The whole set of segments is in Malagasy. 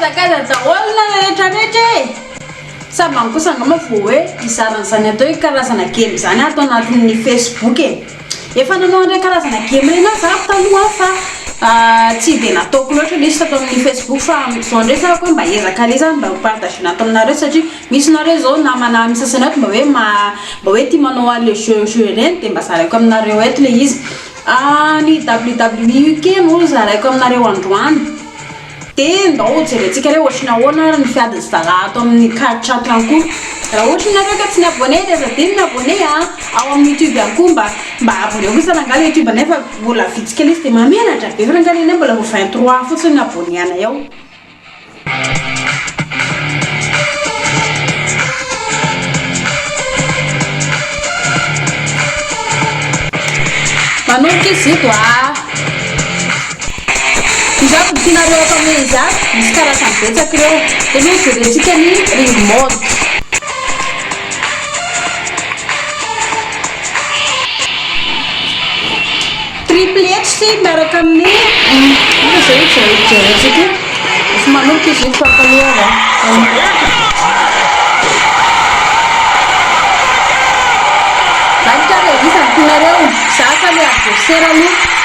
miazakaza daholo rehetra rehetra sabany kosa angamba vao hoe izaran'izany atao hoe karazana game zany atao anatin'ny Facebook efa nanao andray karazana game reny za taloha fa tsy dia nataoko loatra nisy atao amin'ny Facebook fa zao ndray sara koa mba ezaka le zany mba partage atao aminareo satria misy nareo zao namana misasany ato mba hoe tia manao an'le jeu reny dia mba zaraiko aminareo eto le izy ny WWE UK moa zaraiko aminareo androany dia ndao jerentsika re ohatriny ahoana ny fiadiny zara ato amin'ny chat ankoa raha ohatra nareo ka tsy niabone dia aza dia niabone ao amin'ny YouTube ankoa mba abone kosa rangala YouTube nefa mbola vitsika izy dia mamenatra be fa rangala eny mbola 23 fotsiny abone ana ao manomboka izy ito izato tianareo atao hoe izato misy karazany betsaka ireo dia misy jerentsika ny ring mode triple H sy miaraka amin'ny zay jerentsika efa manomboka izy ito fakaloha valika re isany tianareo zaka le adversaire aloha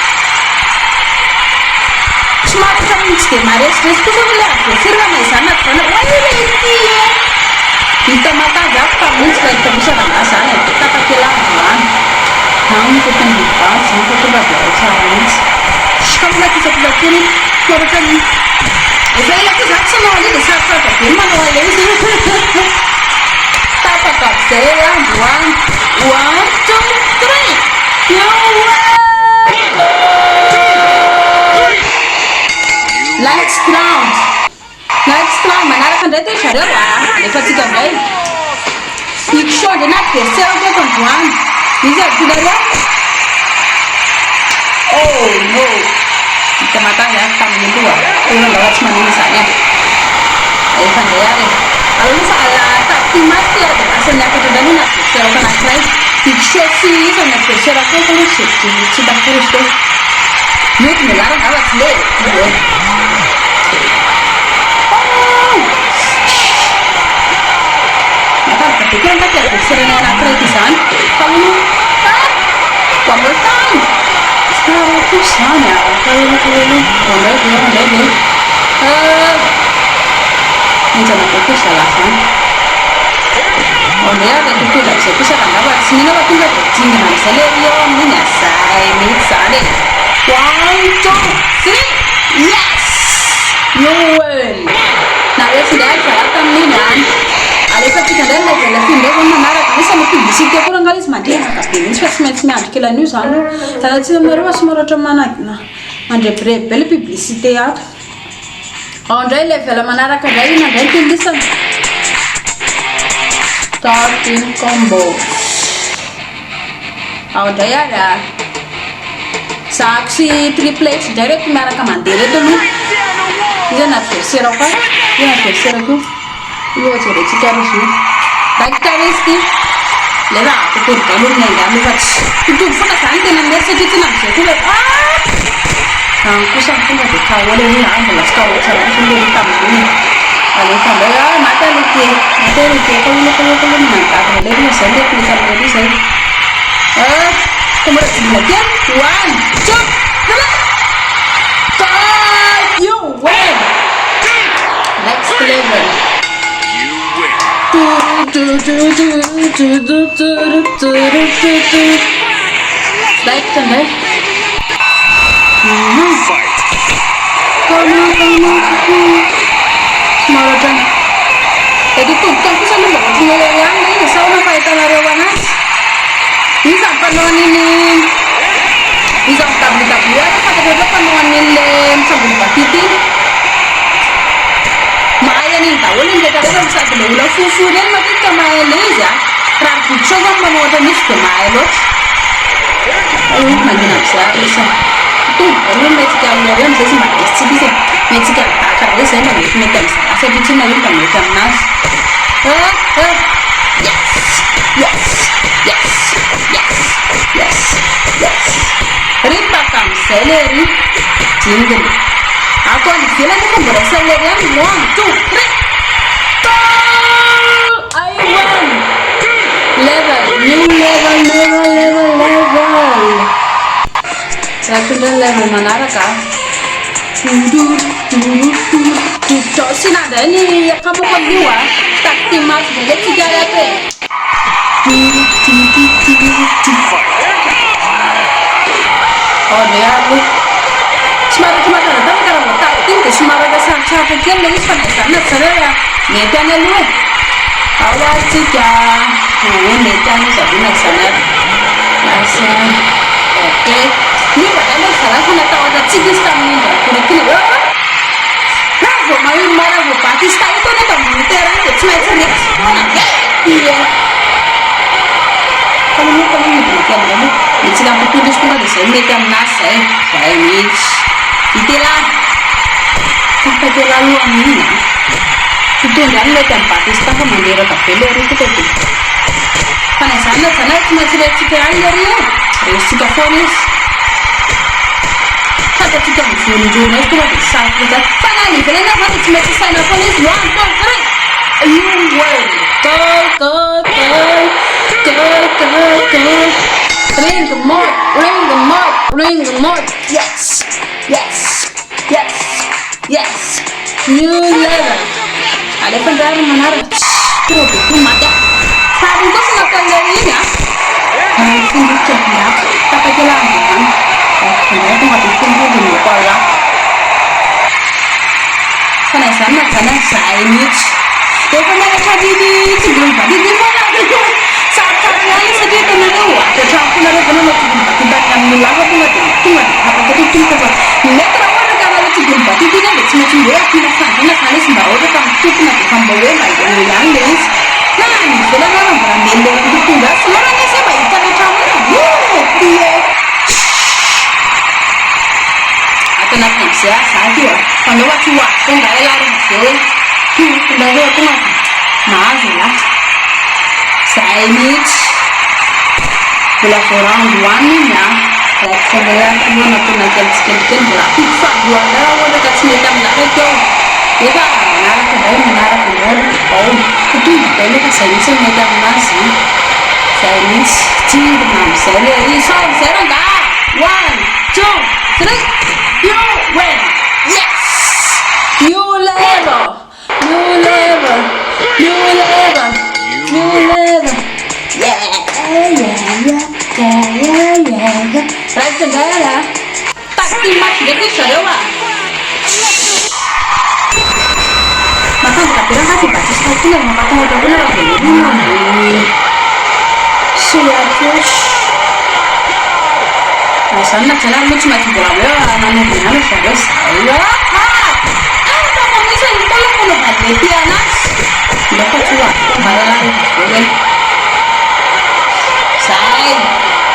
somary fa tsy dia maresy kosa le adversaire raha izany atyvana oairety hita matavy ako tamintsy fa hita misy raha zany tapakela androany any tokony vivavy zany fa tonga dia tsara mihitsy skamolakisapilakely koraka ny efa ilako za tsy manao an'io dia sarosarotra be ny manao ale izy tapaka zay androany 1 2 3 next round manaraka ndray teo zareo efa tsika ndray ikshonde na adversaire koa androany izy atinareo oh no hita matavy ako tamin'ny aloha tonga tsy manino izany efa ndray ary aloha fa tapty maty dia asany akatra ndray no adversaire ko anankiray ikshon sy izy ny adversaire koa aloha tsy takory izy teo mety milara ngava tsy le perché non è che essere nella credizzante fallo one more time stava più sana non è vero non c'è una cosa alla fine non è che tu la sei cosa andava si non va più da tinghi ma se le io non ne sai mi sale 1 2 3 yes you win now let's dance sarà tamminan alefa tsika ndray la vela fi ndray zany manaraka misy ny publicité koa rangala izy mandrevaka be mihitsy fa tsy maintsy miandrika elan'io zany tanatsika aminareo fa somary ohatra mandrebireby be le publicité ato ao ndray le vela manaraka ndray ina ndray nytelisana starting combo ao ndray ary zako sy triple H ndray reto miaraka mandeha reto aloha izy ny adversaire koa izy ny adversaire koa io jerentsika izy io dakitarisky le raha totorigalory ny angano efa tsy totory foana zany tena mety satria tsy namizay koa le kosa tonga dia kaola hoe mbola tsy kaola tsara sy le tamin'iny alefa ndray maty aleke kaloha manadaka le ry zay ndraiky le tamin'iny zay tombola jimina kely 1 2 3 you win next level like tanda come on smart jadi tuntun ko sa loob yan ini sa una pa itanarawanas isang panuan ini isang tabi-tabi ano pagkakita panuan nila sa bulpatiti Maya nih tahu nih kita kan bisa berulang susu dan mati ke Maya leja terakhir coba menonton nih ke Maya loh lagi nafsa bisa tuh kalau mereka melihat bisa sih mati sih bisa mereka tak ada saya lagi mereka saya bikin lagi mereka nas yes ripa kam seleri jingle Tony Fila ni kung mula sa lerian 1, 2, 3 Goal! I won! Level! New level! Sa akin level manara ka to sinada ni kamu pagdiwa takti mas bulat sigara pe oh dia aku semara ada kalau tak tinggal semara ada sangat kecil lagi sana ya medan lu awal saja medan sana masa oke ni padahal salah sana tahu ada cikgu stamina kira-kira Bravo, Maravo, Pakistan itu nih kamu teran itu cuma cerit, iya. Kamu kan kamu, ini kamu tulis pun ada saya medan nasa, saya ini, itulah, sampai terlalu amina. Itu yang medan Pakistan kamu mendera kapel itu tu. Karena sana cuma cerit aja ya, terus juga fonis. Kata kita musuh jurus tu ada satu kita. Finally, kita nak tu cuma sign up police 1, 2, 3. You win. Go. Ring the mark. Yes. New level. Ada pendengar mana? Tu mata. Sabi ko sa kanila. Hindi siya. Tapos kailangan. Itu mati tumbuh di muka lah. Sana signage. Kalau nak cari di sebelum tadi di mana tu? Saat lagi sedih tu nak buat. Jadi aku nak nak kita yang mula aku nak apa tu kita. Mereka orang kalau sebelum tadi dia nak macam dia kita sana sembah orang kamu nak kambawe lagi ulang lagi. Nah, kalau orang member itu tugas, sebenarnya saya baik kalau kamu dia. Kena kerja sahaja. Kalau waktu enggak lari sih, dari aku malah signage, bila orang duanya, like saya cuma nak skin berarti fak dua dah, ada kat sini tam nak itu, kita nara kedai, oh itu kalau kita signage medan nasi, signage ciri nam saya ini saya dah 1, 2, 3. You win! Yes! New level! Yeah! Right segala. Pasti mas jadi sewa. Maka kita bilang hati pasti satu yang mengatakan udah benar ini. Siap terus. Sana lu cuma tiga namanya benar saya. Kamu bisa kalau perlu hati anak. Dapat cua, bayar boleh. Saya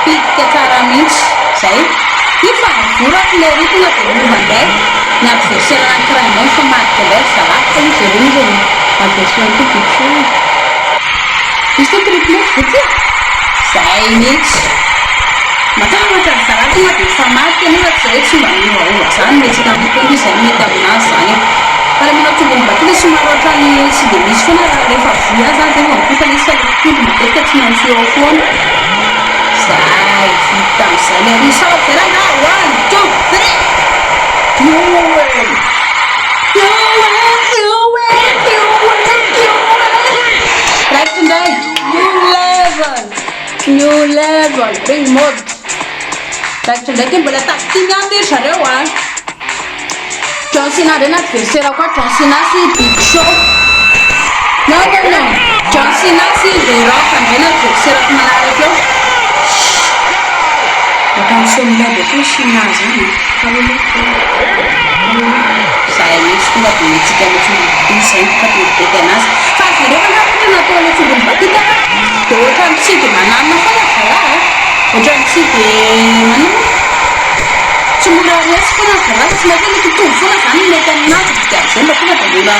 pikir cara saya. Ifa surat lagi tu nak berubah. Nak sesuatu kerana semak kelas salah kali sering. Ada sesuatu kecil. Itu triplek betul. Saya Macam salah tu mati sama kini saya cuma ni orang sana ni kita bukan di sana kita nasa ni. Kalau kita tu bukan kita cuma orang ni sedih ni cuma ada fasiya sahaja orang kita ni sedih kita cuma siapun. Saya hitam saya ni sahaja terang 1, 2, 3. You win. Right today, new level, bring more. Tak cendek boleh tak tinggal di Sarawak. John Cena ada nak versi rakwa John Cena si Big Show. No. John Cena si The Rock kan ada versi rakwa mana ada tu? Bukan semua betul Cena sini. Kalau saya ni sudah punya jika macam ini tapi tenas. Fast dia kan nak tu oleh sebelum kita. Tu kan si di mana salah. Jangan sih mana? Cuma dia sekarang kalau semakin itu tuh, soalnya kami mereka nak kerja, saya nak dulu.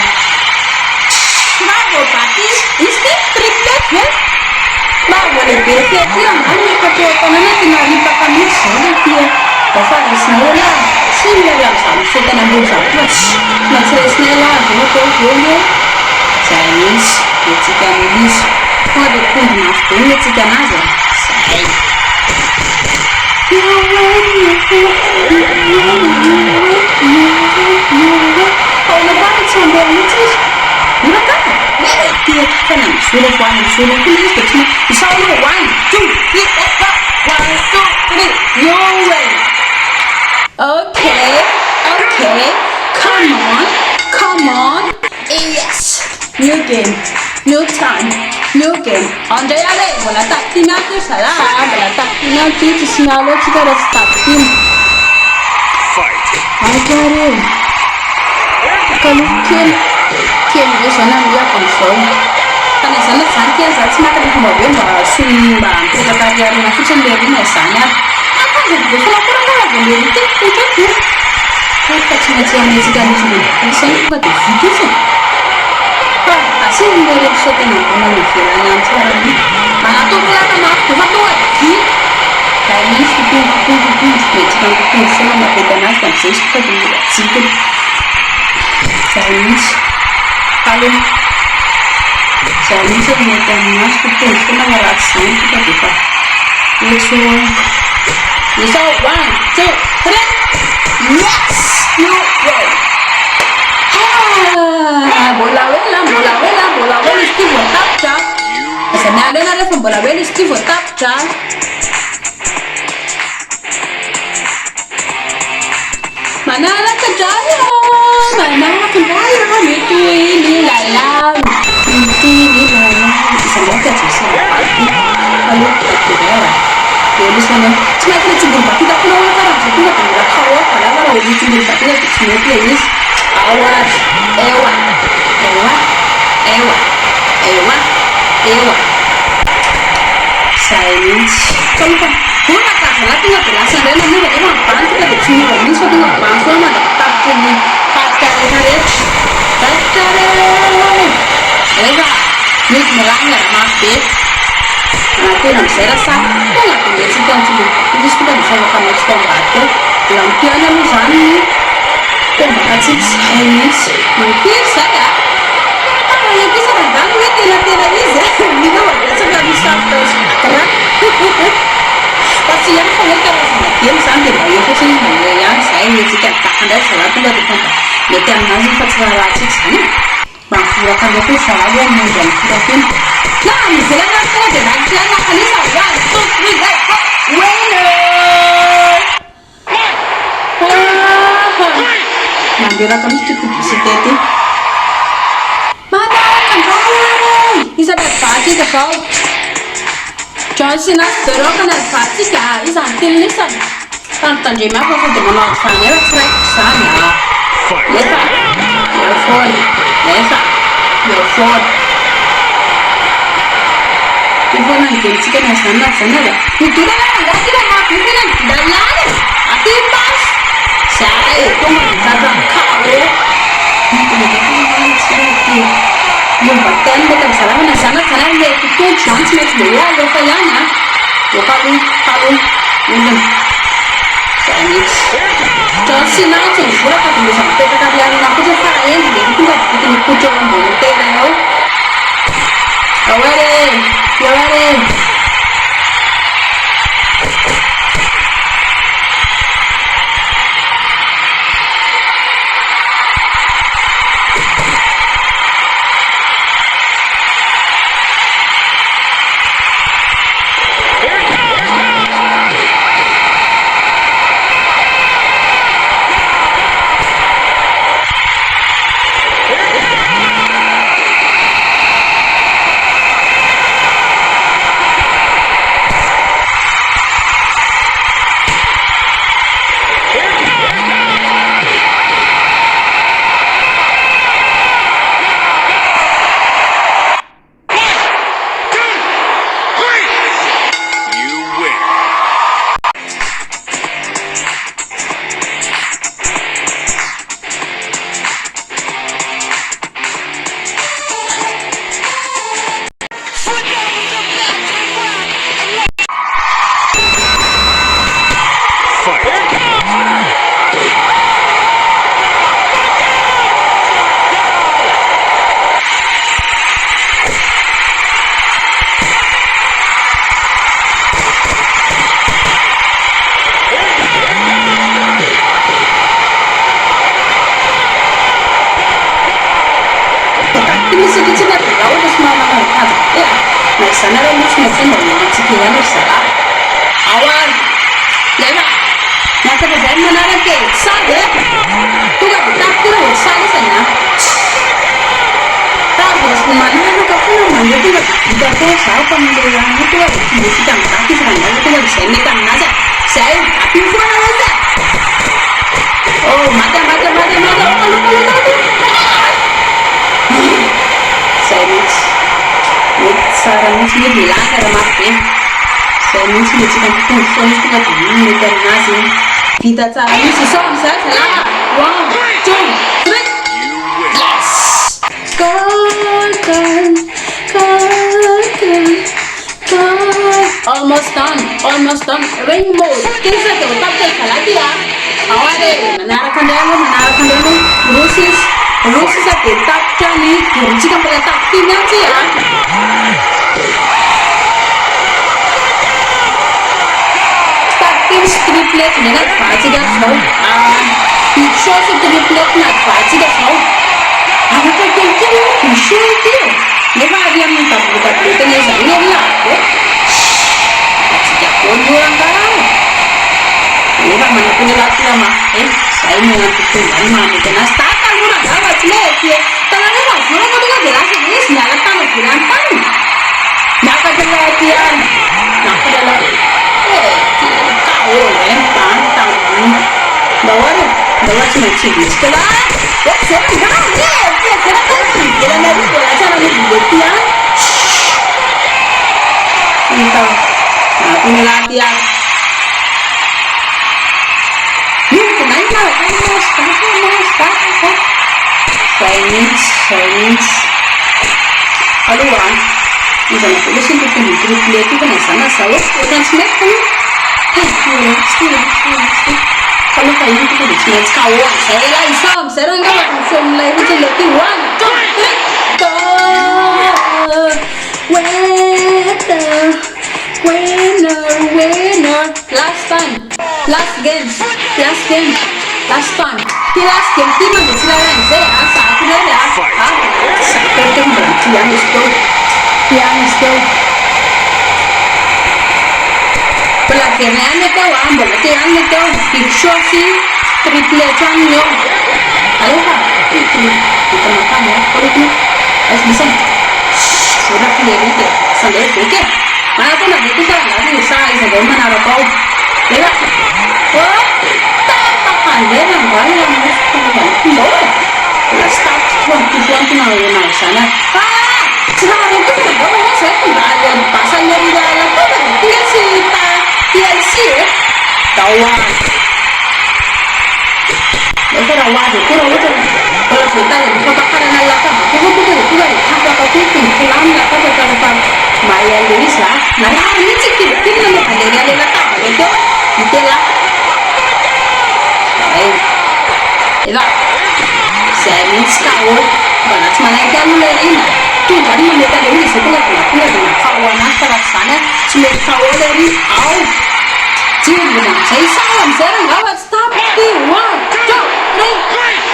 Bravo, Patis, ini triplet ya? Bravo, lebih dia mana kata orang nak tinggal di pakai soalnya dia, pasal sebenarnya Similar so then I'm going to let's say snella Chinese Mexicanese what the food master Mexicanaza oh the bite on the little sudah one sudah please get me it's all 1 2 3 let's go 1 2 3 no way okay come on yes new game new time new game on the other bola taktina tu salah bola taktina tu sinalo kita dah start team fight okay kalau kill dia sana dia control karena sana santai saja nak ada mobil bawa sumba kita kerja rumah kitchen dia ni sana apa jadi kalau kurang boleh itu 같이 시간이 주면 생각보다 비교죠. 아시는 대로 시작되는 문화는 기라는 사람이 많아 또 올라가나 그만 또 기. 다행히 시간 쓰는 것 때문에 좀 세시거든요. 지금 Chinese kalau Chinese ni temas kita kena merasa kita kita. So 1 2 3 yes. No way. Bola vela Steve tapcha. Asa nada from bola vela Steve tapcha. Mana kejaya itu ini lala. Sama kerja Lalu kita jadi sana semakin cemburu kita punya orang kita punya kawat kalau lebih cemburu kita cemburu playlist awas ewa silence kalau pura kata nggak terasa dan nanti emang pantai kita cemburu ini suatu nggak pantai mana tak punya kata lega nih melanggar masih Aku nak saya rasa, kalau aku lihat sekian tu, itu sudah bisa makan macam apa? Lampiannya misalnya, macam Chinese, mungkin saya. Kalau yang bisa rendah, lihat bisa. Ni kan macam bisa terus kerap. Pasti yang kau lihat sama dia sambil bayar tu sini mana yang saya lihat sekian tak ada salah tu dah tu. Lihat yang masih pasal racik sana. Bangsa kan itu salah yang mudah tapi. Nah, misalnya kita ada nantian nak kali saja, 1 2 3 let's go, winner. Nanti kami cukup sedikit. Mana kan kau? Isa dah pasti dah kau. Jadi nak terus kan dah pasti kah? Isa antil ni san. Tantan jema apa pun dengan orang sana, strike sana. Lesa, your phone. Ibu nanti jika sana dah. Itu dah kita mahu kita dah lalu. Api pas. Saya itu macam kau. Yang pertama betul salah mana sana dia itu chance match dia lokal yana. Lokal ini. Chinese. Jadi nak cuma kalau kita sampai ke dia nak kerja saya ini kita kerja orang boleh Ready. misy kitsika dia raha ohatra somary manarakaja na izany ary mosina zay mba manitsika ihany ry zalahy ao ary lefa miakatra zany manaraka e sady e tonga dia tapitira dia sady isany a tavy manaraka foana mandeha tonga dia vita tao zaho fa amin'ilay tonga dia findesika amin'izaka izy raha ndaza tonga dia izay mety aminazy a zay apio foana izy oh mata zay mihitsy mety tsara mihitsy mety milaka raha mafy be zay mihitsy metsika mitombo foana izy tonga dia mety aminazy vita tsara mihitsy isao amizay zalahy 1 2 3 yes almost done rain mode kisa dia utapika ikalaty a ao ary manaraka andray rosis dia tapitra ny gerontsika mbola tapity miantsy a tapity triplet ndraiky ativahatsika zao pisosy triplet na ativahatsika zao afaka kelikely piso ity nefa ary amin'ny tabletabletana izany ary avo atsika voalohangara nefa manapony latila mafy zay manatotonzany mahamety anazy taka alora zava tsy mety tanareo mazoraka tonga dia lasa izy miala tany volany tany miakatra laty any miakatra laty mba oary tsy maintsy la napony laty any zay mihitsy aloha izana vola sy nitokony triplety io fa na zana za hoe ohatrany tsy mety kalofa iny tonga dia tsy maintsy kao amizay la isa amizay raha angava mifomilay ohatra le ty 1 2 3 winner last game last time ty last game ty mandeha tsy laran'izay saky rery saky mbola tiany izy teo mbola verny any teo mbola te any teo big shosy triplet any eo alefa vitamakamy kolokony misany vorafilery dia sandray veky manatona veky sarangazy sa izy andray manaraka ao lefa tapakandena ngany amosomba la start foantona zany tsy raha retonga mbao zay mba basaneriala tonga dia TLC da hoazy nefa raha hoazy koa raha ohatra mbola voatany mifampakarana latabako tonga dia tonga dia tapaka koa tombokolamy latabaka rehefa mahay ale izy na raha mihitsy kilikilina na valery ale latabaka teo mitela efa zay mihitsy ka mbana tsy manaiky any le rina tonga any mamety ale izy zay tonga dia nakao anazy karaha zany tsy mety kao le ry ao jimbona amizay sao amizay raha ngava tsy tapity 1 2 3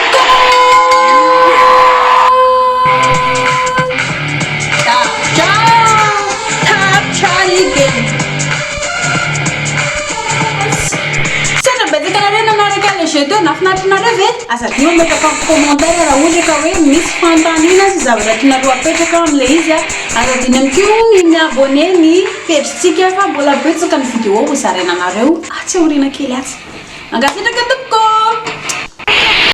tapitra igen sendra betsakanareo nanaraka le jeu teo nafinatrinareo ve azadio metaka commentaire raha ohatra ka hoe misy fantanina sy zavatra tianareo apetraka am'le izy azadiny amkio ny abonné ny pagetsika fa mbola betsaka ny vidéo ho zarainanareo atsy aorina kely atsy angasitraka toko